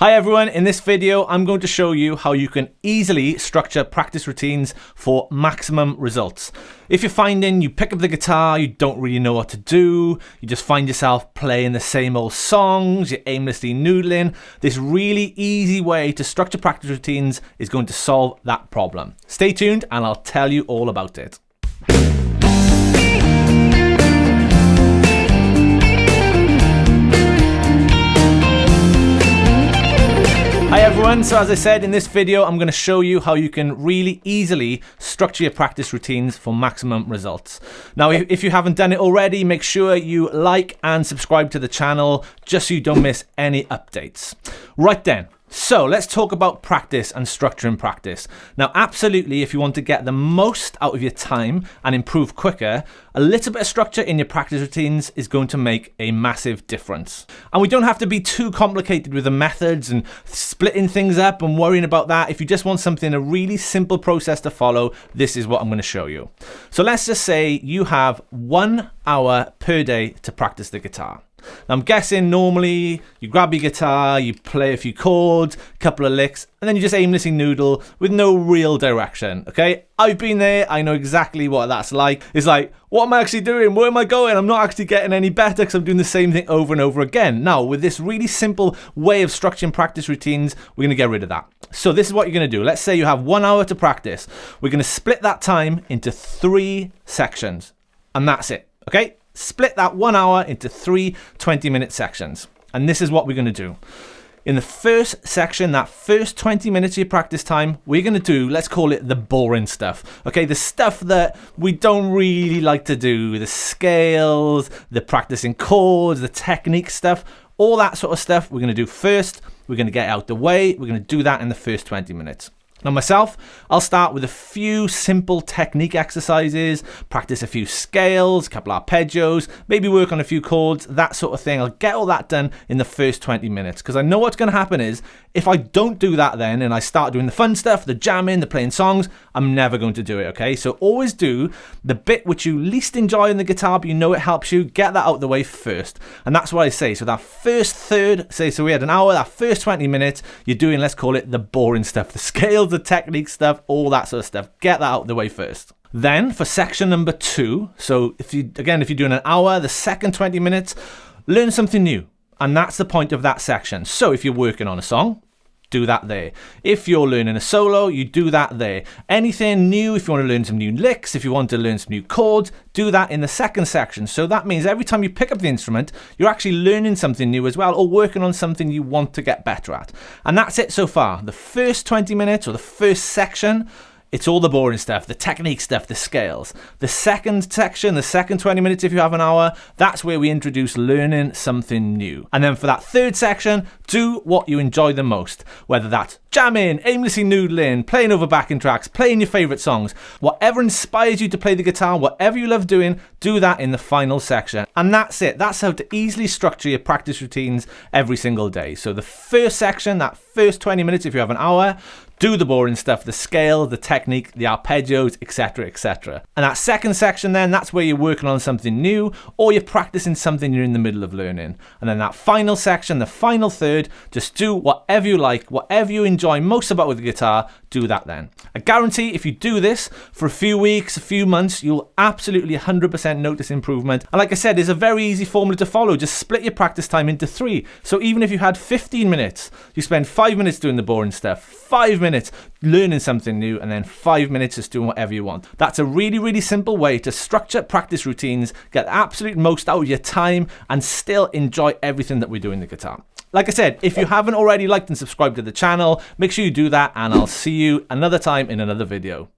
Hi everyone, in this video I'm going to show you how you can easily structure practice routines for maximum results. If you're finding you pick up the guitar, you don't really know what to do, you just find yourself playing the same old songs, you're aimlessly noodling, this really easy way to structure practice routines is going to solve that problem. Stay tuned and I'll tell you all about it. Hi everyone, so as I said in this video, I'm going to show you how you can really easily structure your practice routines for maximum results. Now, if you haven't done it already, make sure you like and subscribe to the channel just so you don't miss any updates. Right then. So let's talk about practice and structuring practice. Now, absolutely, if you want to get the most out of your time and improve quicker, a little bit of structure in your practice routines is going to make a massive difference. And we don't have to be too complicated with the methods and splitting things up and worrying about that. If you just want something, a really simple process to follow, this is what I'm going to show you. So let's just say you have 1 hour per day to practice the guitar. Now, I'm guessing normally you grab your guitar, you play a few chords, a couple of licks, and then you just aimlessly noodle with no real direction, okay? I've been there, I know exactly what that's like. It's like, what am I actually doing? Where am I going? I'm not actually getting any better because I'm doing the same thing over and over again. Now, with this really simple way of structuring practice routines, we're going to get rid of that. So this is what you're going to do. Let's say you have 1 hour to practice. We're going to split that time into 3 sections, and that's it, okay? Split that 1 hour into 3 20-minute sections. And this is what we're going to do. In the first section, that first 20 minutes of your practice time, we're going to do, let's call it the boring stuff. Okay, the stuff that we don't really like to do, the scales, the practicing chords, the technique stuff, all that sort of stuff we're going to do first. We're going to get out the way. We're going to do that in the first 20 minutes. Now myself, I'll start with a few simple technique exercises, practice a few scales, a couple of arpeggios, maybe work on a few chords, that sort of thing. I'll get all that done in the first 20 minutes because I know what's going to happen is if I don't do that then and I start doing the fun stuff, the jamming, the playing songs, I'm never going to do it, okay? So always do the bit which you least enjoy in the guitar but you know it helps you, get that out the way first. And that's what I say. So that first third, so we had an hour, that first 20 minutes, you're doing, let's call it the boring stuff, the scales, the technique stuff, all that sort of stuff. Get that out of the way first. Then for section number 2, so if you're doing an hour, the second 20 minutes, learn something new. And that's the point of that section. So if you're working on a song, do that there. If you're learning a solo, you do that there. Anything new, if you want to learn some new licks, if you want to learn some new chords, do that in the second section. So that means every time you pick up the instrument, you're actually learning something new as well or working on something you want to get better at. And that's it so far. The first 20 minutes or the first section, it's all the boring stuff, the technique stuff, the scales. The second section, the second 20 minutes if you have an hour, that's where we introduce learning something new. And then for that third section, do what you enjoy the most, whether that's jamming, aimlessly noodling, playing over backing tracks, playing your favorite songs. Whatever inspires you to play the guitar, whatever you love doing, do that in the final section. And that's it. That's how to easily structure your practice routines every single day. So the first section, that first 20 minutes if you have an hour, do the boring stuff, the scale, the technique, the arpeggios, etc., etc. And that second section then, that's where you're working on something new or you're practicing something you're in the middle of learning. And then that final section, the final third, just do whatever you like, whatever you enjoy most about with the guitar, do that then. I guarantee if you do this for a few weeks, a few months, you'll absolutely 100% notice improvement. And like I said, it's a very easy formula to follow. Just split your practice time into 3. So even if you had 15 minutes, you spend 5 minutes doing the boring stuff, 5 minutes learning something new, and then 5 minutes just doing whatever you want. That's a really, really simple way to structure practice routines, get the absolute most out of your time, and still enjoy everything that we do in the guitar. Like I said, if you haven't already liked and subscribed to the channel, make sure you do that, and I'll see you another time in another video.